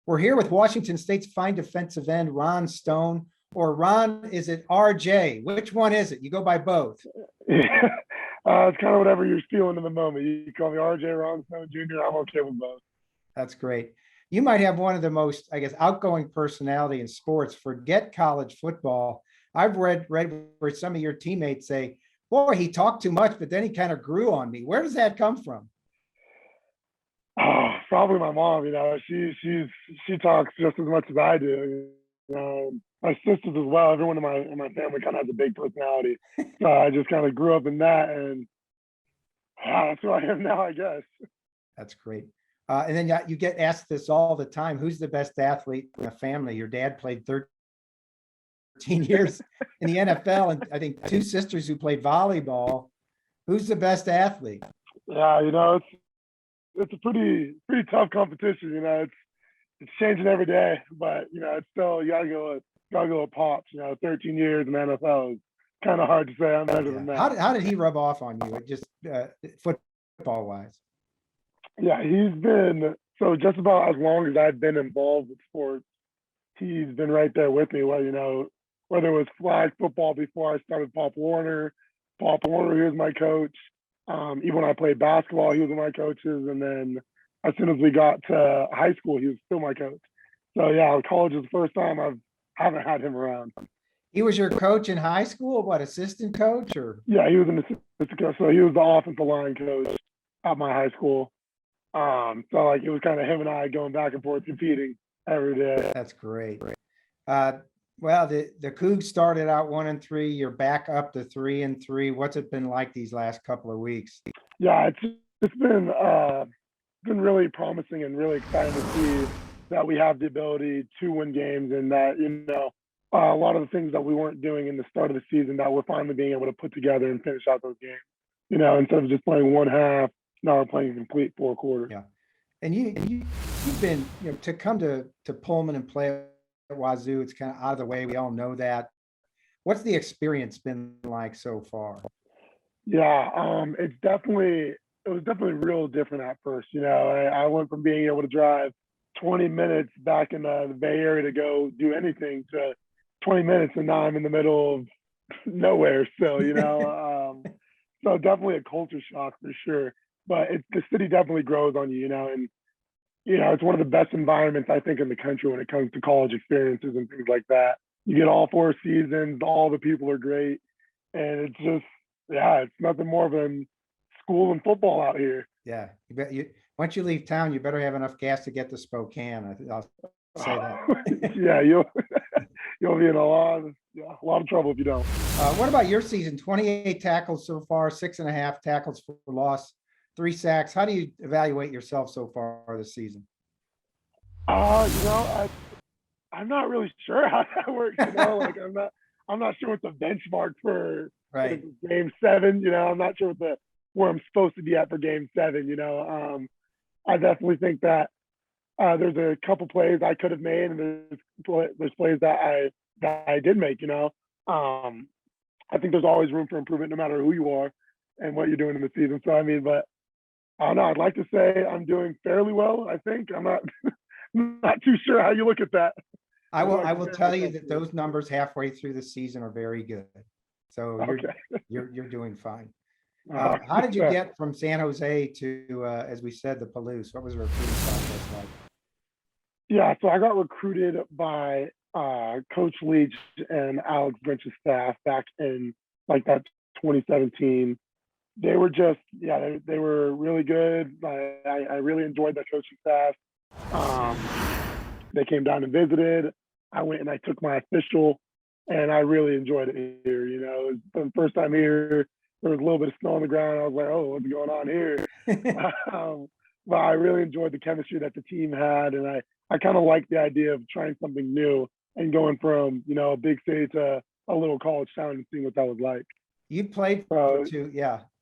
We're here with Washington State's fine defensive end, Ron Stone. Or Ron, is it RJ? Which one is it? You go by both. Yeah. It's kind of whatever you're feeling in the moment. You call me RJ Ronstone Jr. I'm okay with both. That's great. You might have one of the most, I guess, outgoing personality in sports. Forget college football. I've read where some of your teammates say, boy, he talked too much, but then he kind of grew on me. Where does that come from? Oh, probably my mom. She talks just as much as I do. My sisters as well. Everyone in my family kind of has a big personality. So I just kind of grew up in that, and that's who I am now, I guess. That's great. And then you get asked this all the time. Who's the best athlete in the family? Your dad played 13 years in the NFL, and I think two sisters who played volleyball. Who's the best athlete? Yeah, it's a pretty tough competition. It's changing every day, but it's still you gotta go with pops. 13 years in the NFL is kind of hard to say I'm better than that. How did he rub off on you? Just football wise. Yeah, he's been so just about as long as I've been involved with sports, he's been right there with me. Well, whether it was flag football before I started Pop Warner, he was my coach. Even when I played basketball, he was one of my coaches. And then as soon as we got to high school, he was still my coach. So yeah, college is the first time I haven't had him around. He was your coach in high school? What, assistant coach or? Yeah, he was an assistant coach. So he was the offensive line coach at my high school. So like it was kind of him and I going back and forth competing every day. That's great. Well, the Cougs started out 1-3. You're back up to 3-3. What's it been like these last couple of weeks? Yeah, it's been really promising and really exciting to see that we have the ability to win games, and that a lot of the things that we weren't doing in the start of the season that we're finally being able to put together and finish out those games. Instead of just playing one half, now we're playing a complete 4 quarters. Yeah, and you've been to come to Pullman and play at Wazoo. It's kind of out of the way. We all know that. What's the experience been like so far? Yeah, it was definitely real different at first. I went from being able to drive 20 minutes back in the Bay Area to go do anything to 20 minutes, and now I'm in the middle of nowhere still. So definitely a culture shock for sure. But the city definitely grows on you, and it's one of the best environments I think in the country when it comes to college experiences and things like that. You get all 4 seasons, all the people are great, and it's just it's nothing more than school and football out here. Yeah, once you leave town, you better have enough gas to get to Spokane. I'll say that. Yeah, you'll be in a lot of trouble if you don't. What about your season? 28 tackles so far, 6.5 tackles for loss, 3 sacks. How do you evaluate yourself so far this season? I'm not really sure how that works. I'm not sure what the benchmark for game 7. I'm not sure where I'm supposed to be at for game 7. I definitely think that there's a couple plays I could have made, and there's plays that I did make. I think there's always room for improvement, no matter who you are and what you're doing in the season. So but I don't know. I'd like to say I'm doing fairly well. I think I'm not not too sure how you look at that. I will tell you that those numbers halfway through the season are very good. So you're doing fine. How did you get from San Jose to, as we said, the Palouse? What was the recruiting process like? Yeah, so I got recruited by Coach Leach and Alex Grinch's staff back in that 2017. They were just, they were really good. I really enjoyed the coaching staff. They came down and visited. I went and I took my official, and I really enjoyed it here. It was the first time here. There was a little bit of snow on the ground. I was like, oh, what's going on here? But I really enjoyed the chemistry that the team had, and I kind of liked the idea of trying something new and going from a big city to a little college town and seeing what that was like. You've played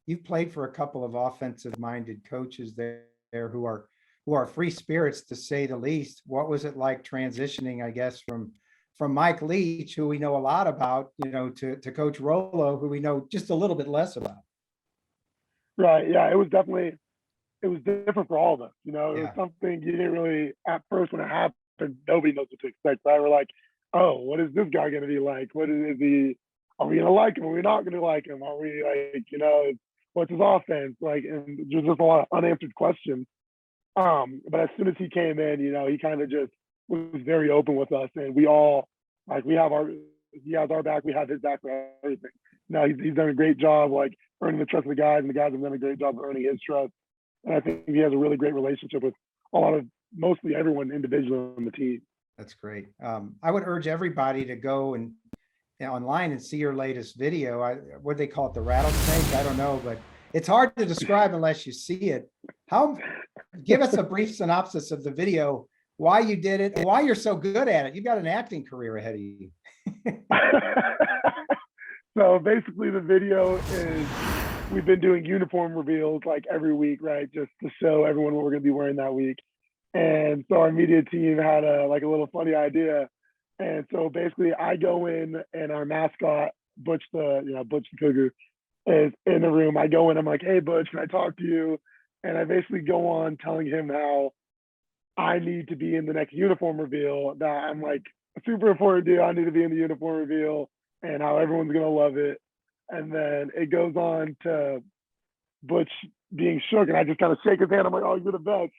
You've played for a couple of offensive-minded coaches there who are free spirits, to say the least. What was it like transitioning, I guess, from Mike Leach, who we know a lot about, to Coach Rollo, who we know just a little bit less about? Right. Yeah. It was different for all of us. It was something you didn't really, at first when it happened, nobody knows what to expect. Right? We're like, oh, what is this guy going to be like? What is he? Are we going to like him? Are we not going to like him? Are we like, what's his offense like? And there's just a lot of unanswered questions. But as soon as he came in, he kind of just was very open with us, and we all like he has our back, we have his back for everything. No, he's done a great job like earning the trust of the guys, and the guys have done a great job of earning his trust. And I think he has a really great relationship with mostly everyone individually on the team. That's great. I would urge everybody to go and online and see your latest video. What do they call it? The rattlesnake? I don't know, but it's hard to describe unless you see it. Give us a brief synopsis of the video, why you did it, and why you're so good at it. You've got an acting career ahead of you. So basically the video is we've been doing uniform reveals like every week, right? Just to show everyone what we're going to be wearing that week. And so our media team had a little funny idea. And so basically I go in and our mascot, Butch the Cougar, is in the room. I go in, I'm like, hey, Butch, can I talk to you? And I basically go on telling him how I need to be in the next uniform reveal, that I'm like a super important deal. I need to be in the uniform reveal and how everyone's going to love it. And then it goes on to Butch being shook, and I just kind of shake his hand. I'm like, oh, you're the best.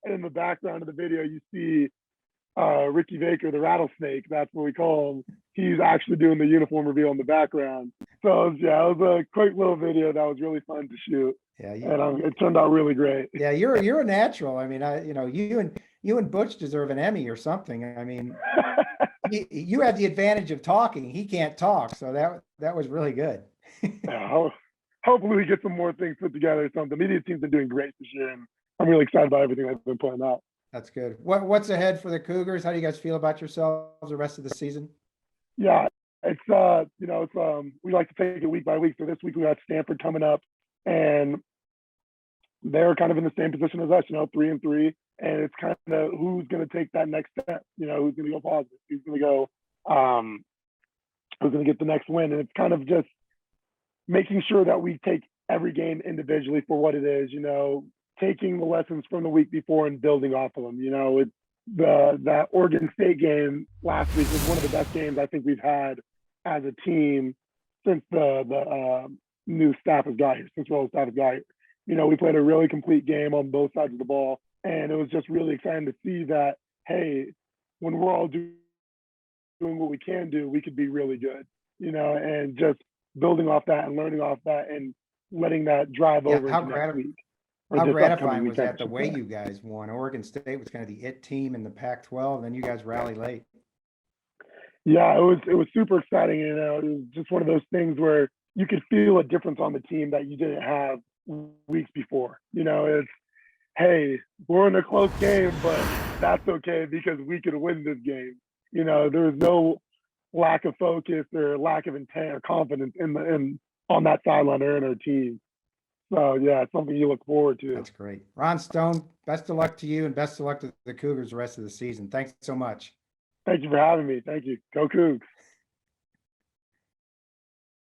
And in the background of the video, you see Ricky Baker, the rattlesnake. That's what we call him. He's actually doing the uniform reveal in the background. So it was a quick little video that was really fun to shoot. Yeah, and it turned out really great. Yeah, you're a natural. I mean, you and Butch deserve an Emmy or something. I mean, you have the advantage of talking. He can't talk, so that was really good. Yeah, hopefully we get some more things put together or something. The media team's been doing great this year, and I'm really excited about everything that's been putting out. That's good. What's ahead for the Cougars? How do you guys feel about yourselves the rest of the season? Yeah, it's we like to take it week by week. So this week we got Stanford coming up, and they're kind of in the same position as us, 3-3, and it's kind of who's going to take that next step. Who's going to go positive, who's going to get the next win, and it's kind of just making sure that we take every game individually for what it is. Taking the lessons from the week before and building off of them. That Oregon State game last week was one of the best games I think we've had as a team since the new staff has got here, since Roll staff has got here. We played a really complete game on both sides of the ball, and it was just really exciting to see that, hey, when we're all doing what we can do, we could be really good, and just building off that and learning off that and letting that drive over into next week. How gratifying was that, the way you guys won? Oregon State was kind of the it team in the Pac-12, and then you guys rally late. Yeah, it was super exciting. It was just one of those things where you could feel a difference on the team that you didn't have weeks before. It's, hey, we're in a close game, but that's okay because we could win this game. There was no lack of focus or lack of intent or confidence on that sideline or in our team. So, yeah, it's something you look forward to. That's great. Ron Stone, best of luck to you and best of luck to the Cougars the rest of the season. Thanks so much. Thank you for having me. Thank you. Go Cougs.